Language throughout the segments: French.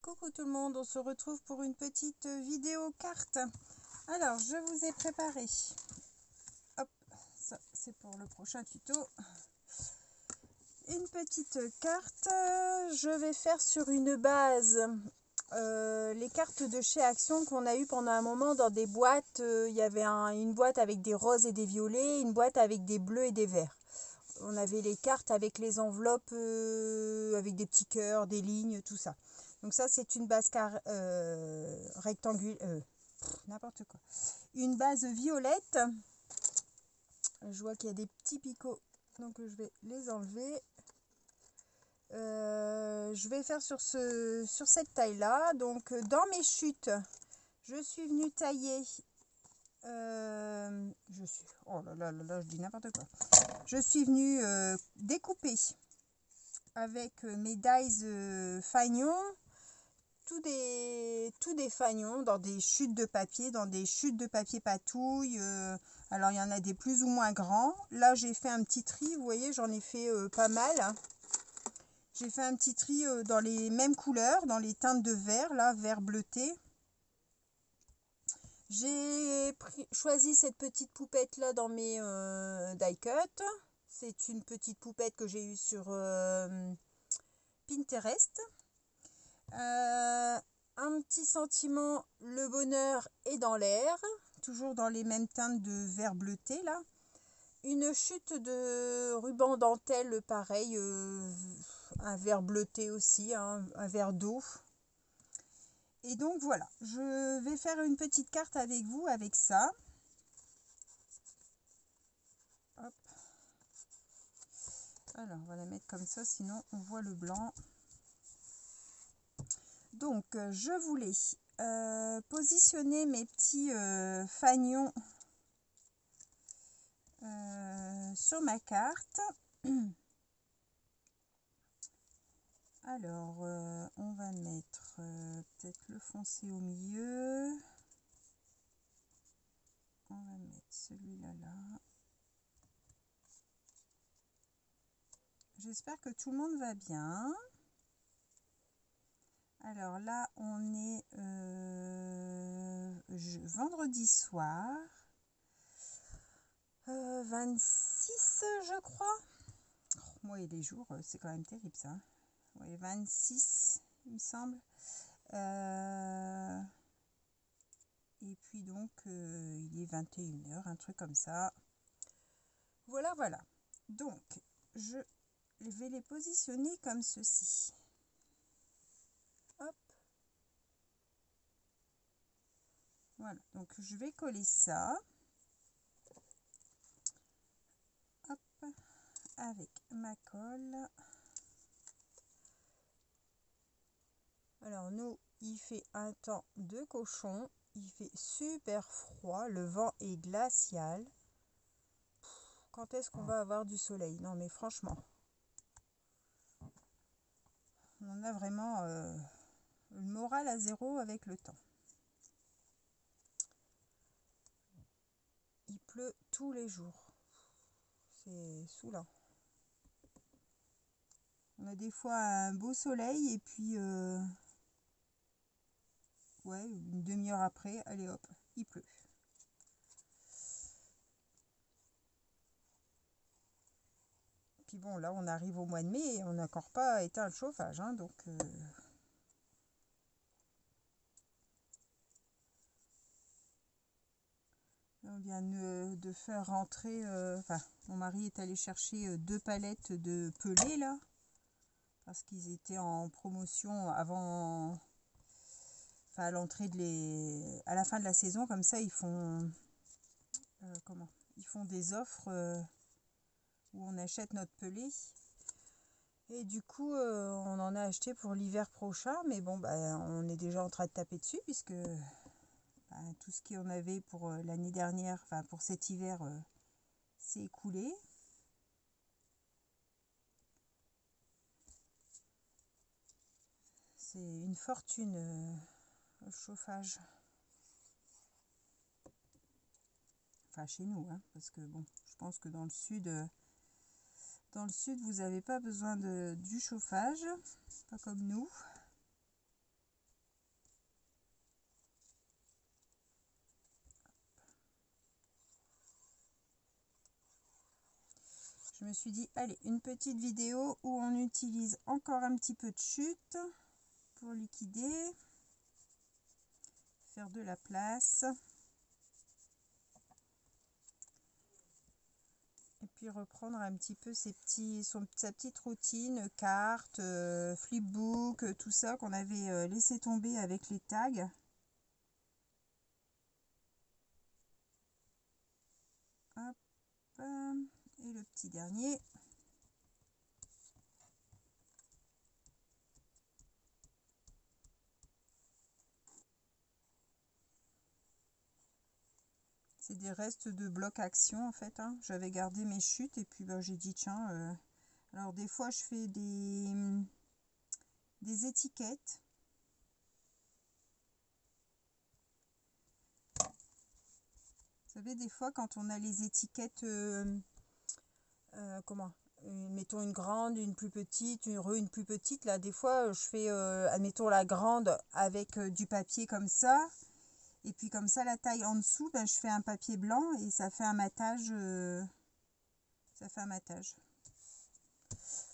Coucou tout le monde, on se retrouve pour une petite vidéo carte. Alors, je vous ai préparé, hop, ça c'est pour le prochain tuto, une petite carte. Je vais faire sur une base les cartes de chez Action qu'on a eu pendant un moment dans des boîtes. Il y avait une boîte avec des roses et des violets, une boîte avec des bleus et des verts. On avait les cartes avec les enveloppes, avec des petits cœurs, des lignes, tout ça. Donc ça, c'est une base rectangulaire, n'importe quoi. Une base violette. Je vois qu'il y a des petits picots, donc je vais les enlever. Je vais faire sur cette taille-là. Donc dans mes chutes, je suis venue tailler. Oh là là là, je dis n'importe quoi. Je suis venue découper avec mes dies fagnons, tous des fagnons dans des chutes de papier, patouille. Alors il y en a des plus ou moins grands. Là j'ai fait un petit tri, vous voyez, j'en ai fait pas mal. J'ai fait un petit tri dans les mêmes couleurs, dans les teintes de vert, là, vert bleuté. J'ai choisi cette petite poupette là dans mes die cut. C'est une petite poupette que j'ai eue sur Pinterest. Un petit sentiment, le bonheur est dans l'air, toujours dans les mêmes teintes de vert bleuté là. Une chute de ruban dentelle, pareil, un vert bleuté aussi, hein, un vert d'eau. Et donc voilà, je vais faire une petite carte avec vous avec ça. Hop. Alors on va la mettre comme ça, sinon on voit le blanc. Donc je voulais positionner mes petits fagnons sur ma carte. Alors on va mettre peut-être le foncé au milieu. On va mettre celui-là là. J'espère que tout le monde va bien. Alors là, on est vendredi soir, 26 je crois. Oh, moi et les jours, c'est quand même terrible ça. Oui, 26 il me semble. Et puis donc, il est 21h, un truc comme ça. Voilà, voilà. Donc, je vais les positionner comme ceci. Hop. Voilà, donc je vais coller ça. Hop, avec ma colle. Alors nous, il fait un temps de cochon. Il fait super froid. Le vent est glacial. Quand est-ce qu'on va avoir du soleil? Non mais franchement, on a vraiment le moral à zéro avec le temps. Il pleut tous les jours. C'est saoulant. On a des fois un beau soleil et puis ouais, une demi-heure après, allez hop, il pleut. Puis bon, là on arrive au mois de mai et on n'a encore pas éteint le chauffage, hein, donc on vient de faire rentrer, enfin mon mari est allé chercher 2 palettes de pelés là, parce qu'ils étaient en promotion avant, enfin à l'entrée à la fin de la saison, comme ça ils font, ils font des offres où on achète notre pelé. Et du coup, on en a acheté pour l'hiver prochain, mais bon, bah, on est déjà en train de taper dessus, puisque tout ce qu'on avait pour l'année dernière, enfin pour cet hiver, s'est écoulé. C'est une fortune, le chauffage. Enfin, chez nous, hein, parce que bon, je pense que dans le sud, vous n'avez pas besoin du chauffage, pas comme nous. je me suis dit, allez, une petite vidéo où on utilise encore un petit peu de chute pour liquider, faire de la place. Et puis reprendre un petit peu sa petite routine, cartes, flipbook, tout ça qu'on avait laissé tomber avec les tags. Hop, et le petit dernier. C'est des restes de blocs action en fait. Hein. J'avais gardé mes chutes et puis j'ai dit tiens. Alors des fois je fais des étiquettes. Vous savez, des fois quand on a les étiquettes, mettons une grande, une plus petite, une plus petite, là des fois je fais, admettons la grande avec du papier comme ça. Et puis comme ça, la taille en dessous, je fais un papier blanc et ça fait un matage.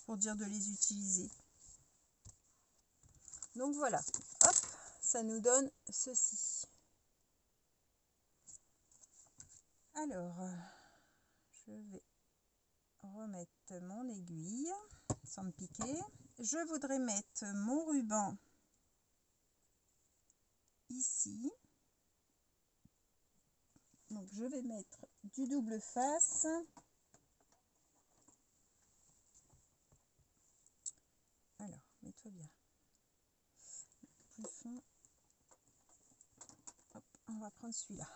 Pour dire de les utiliser. Donc voilà, hop, ça nous donne ceci. Alors, je vais remettre mon aiguille sans me piquer. Je voudrais mettre mon ruban ici. Donc je vais mettre du double face. Alors, mets-toi bien. Plus fin. Hop, on va prendre celui-là.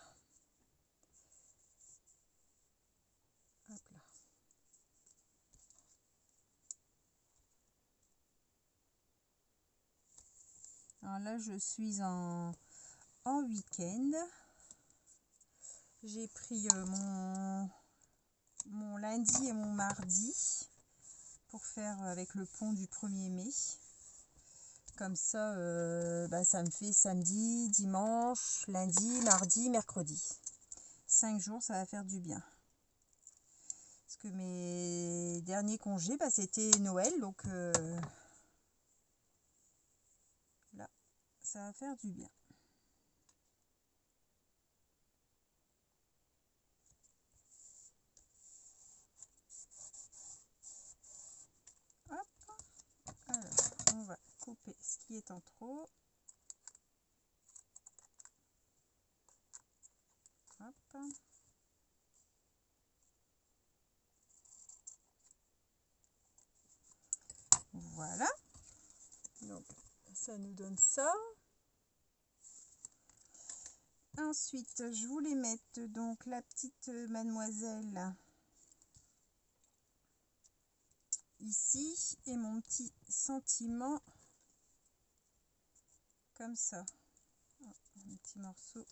Hop là. Alors là, je suis en week-end. J'ai pris mon lundi et mon mardi pour faire avec le pont du 1er mai. Comme ça, ça me fait samedi, dimanche, lundi, mardi, mercredi. 5 jours, ça va faire du bien. Parce que mes derniers congés, c'était Noël. Donc là, ça va faire du bien. Hop. Alors, on va couper ce qui est en trop. Hop. Voilà. Donc, ça nous donne ça. Ensuite, je voulais mettre donc la petite mademoiselle ici et mon petit sentiment comme ça. Un petit morceau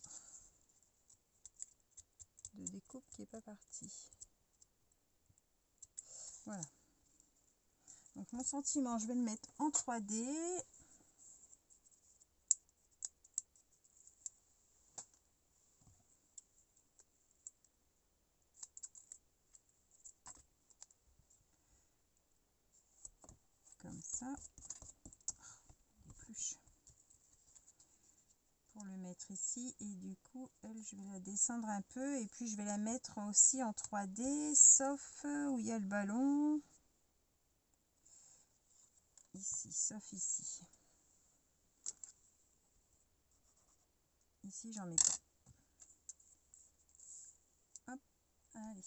de découpe qui n'est pas parti. Voilà. Donc mon sentiment, je vais le mettre en 3D. Comme ça. Épluche. Pour le mettre ici. Et du coup, elle, je vais la descendre un peu. Et puis, je vais la mettre aussi en 3D. Sauf où il y a le ballon. Ici, sauf ici. Ici, j'en mets pas. Hop, allez.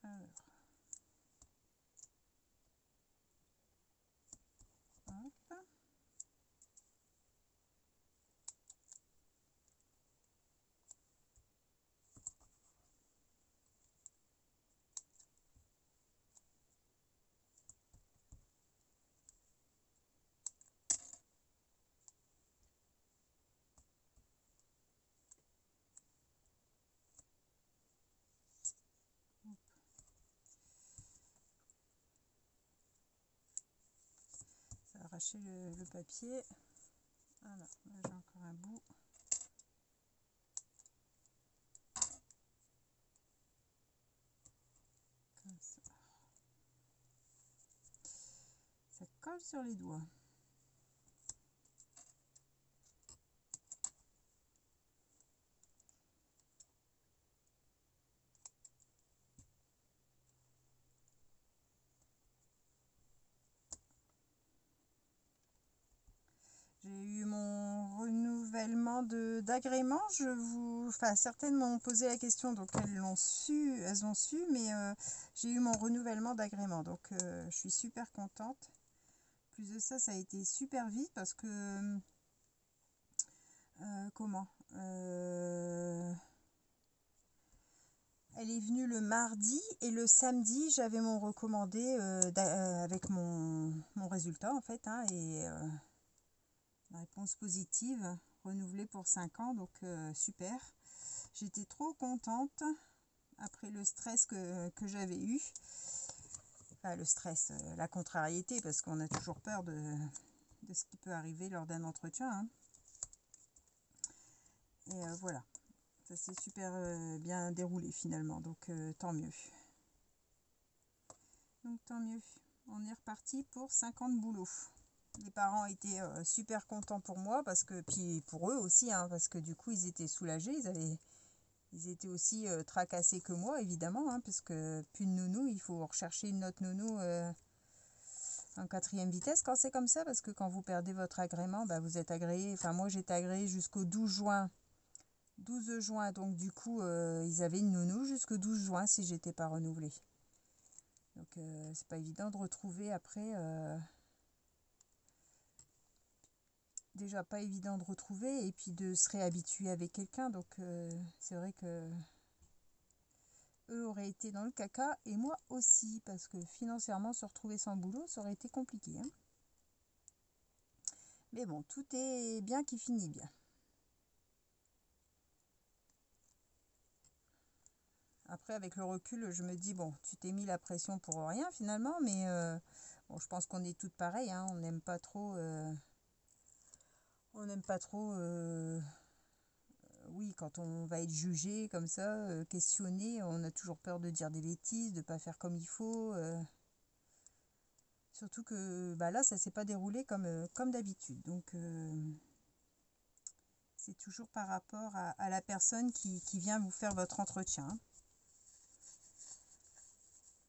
Alors. Hop. recracher le papier. Alors, là j'ai encore un bout. Comme ça. Ça colle sur les doigts. J'ai eu mon renouvellement d'agrément. Enfin, certaines m'ont posé la question, donc elles ont su, mais j'ai eu mon renouvellement d'agrément, donc je suis super contente. Plus de ça, ça a été super vite parce que comment elle est venue le mardi et le samedi, j'avais mon recommandé avec mon résultat en fait, hein, et la réponse positive, renouvelée pour 5 ans, donc super. J'étais trop contente après le stress que j'avais eu. Enfin, le stress, la contrariété, parce qu'on a toujours peur de ce qui peut arriver lors d'un entretien, hein. Et voilà, ça s'est super bien déroulé finalement, donc tant mieux. Donc tant mieux, on est reparti pour 50 boulots. Les parents étaient super contents pour moi, parce que, puis pour eux aussi, hein, parce que du coup ils étaient soulagés, ils étaient aussi tracassés que moi évidemment, hein, parce que plus de nounou, il faut rechercher une autre nounou en 4e vitesse quand c'est comme ça, parce que quand vous perdez votre agrément, bah, vous êtes agréé, enfin moi j'étais agréée jusqu'au 12 juin, donc du coup ils avaient une nounou jusqu'au 12 juin si j'étais pas renouvelée. Donc c'est pas évident de retrouver après, déjà pas évident de retrouver et puis de se réhabituer avec quelqu'un, donc c'est vrai que eux auraient été dans le caca et moi aussi, parce que financièrement se retrouver sans boulot ça aurait été compliqué, hein. Mais bon, tout est bien qui finit bien. Après, avec le recul, je me dis, bon, tu t'es mis la pression pour rien finalement, mais bon, je pense qu'on est toutes pareilles, hein, on n'aime pas trop, oui, quand on va être jugé comme ça, questionné, on a toujours peur de dire des bêtises, de pas faire comme il faut. Surtout que bah là, ça s'est pas déroulé comme d'habitude. Donc, c'est toujours par rapport à la personne qui vient vous faire votre entretien, hein.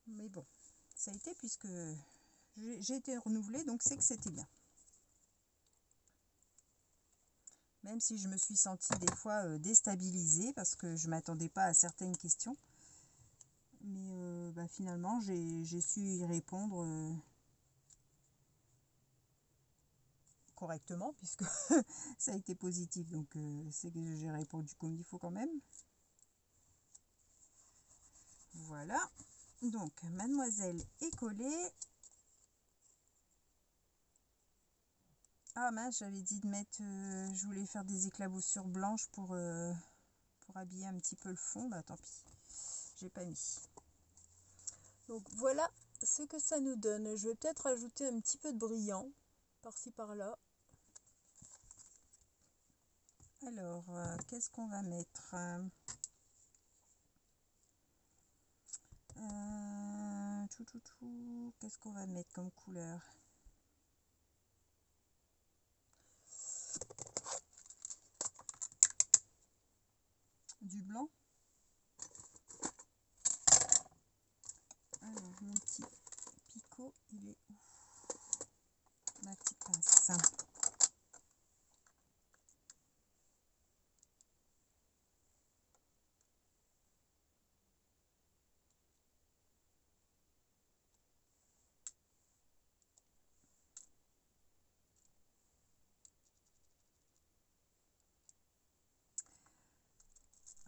Mais bon, ça a été puisque j'ai été renouvelée, donc c'est que c'était bien. Même si je me suis sentie des fois déstabilisée parce que je ne m'attendais pas à certaines questions. Mais bah, finalement, j'ai su y répondre correctement puisque ça a été positif. Donc c'est que j'ai répondu comme il faut quand même. Voilà. Donc, mademoiselle est collée. Ah mince, j'avais dit de mettre, je voulais faire des éclaboussures blanches pour habiller un petit peu le fond. Bah tant pis, j'ai pas mis. Donc voilà ce que ça nous donne. Je vais peut-être ajouter un petit peu de brillant par-ci par-là. Alors, qu'est-ce qu'on va mettre? Qu'est-ce qu'on va mettre comme couleur? Du blanc. Alors, mon petit picot, il est où? Ma petite pince.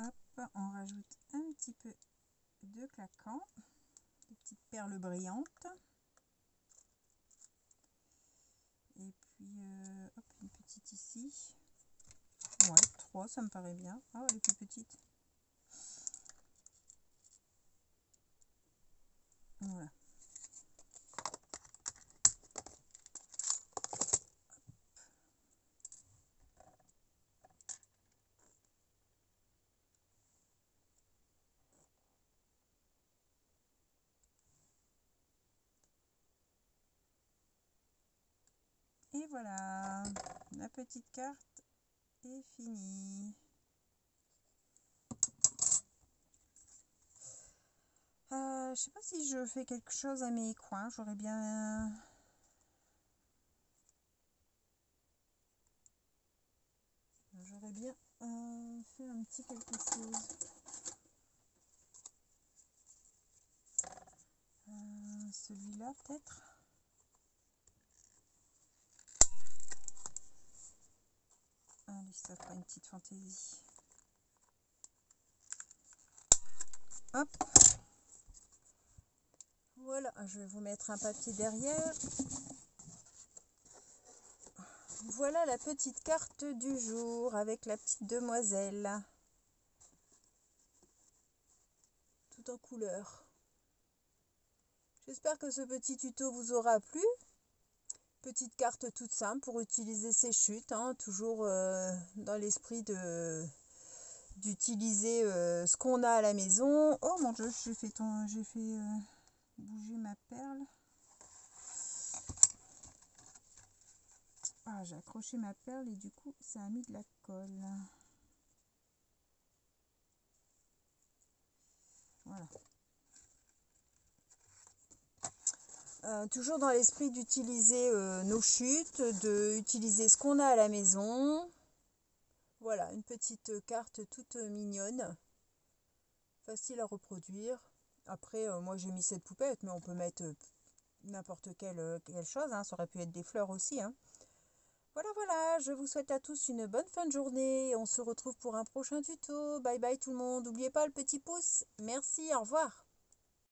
Hop, on rajoute un petit peu de claquant, des petites perles brillantes. Et puis, hop, une petite ici. Ouais, 3, ça me paraît bien. Ah, elle est plus petite. Voilà. Et voilà, la petite carte est finie. Je sais pas si je fais quelque chose à mes coins. J'aurais bien... fait un petit quelque chose. Celui-là peut-être. Allez, ça fera une petite fantaisie. Hop. Voilà, je vais vous mettre un papier derrière. Voilà la petite carte du jour avec la petite demoiselle. Tout en couleur. J'espère que ce petit tuto vous aura plu. Petite carte toute simple pour utiliser ses chutes, hein, toujours dans l'esprit d'utiliser ce qu'on a à la maison. Oh mon dieu, j'ai fait bouger ma perle. Ah, j'ai accroché ma perle et du coup ça a mis de la colle. Voilà. Toujours dans l'esprit d'utiliser nos chutes, d'utiliser ce qu'on a à la maison. Voilà, une petite carte toute mignonne, facile à reproduire. Après, moi j'ai mis cette poupette, mais on peut mettre n'importe quelle chose, hein. Ça aurait pu être des fleurs aussi, hein. Voilà, voilà, je vous souhaite à tous une bonne fin de journée. On se retrouve pour un prochain tuto. Bye bye tout le monde. N'oubliez pas le petit pouce. Merci, au revoir.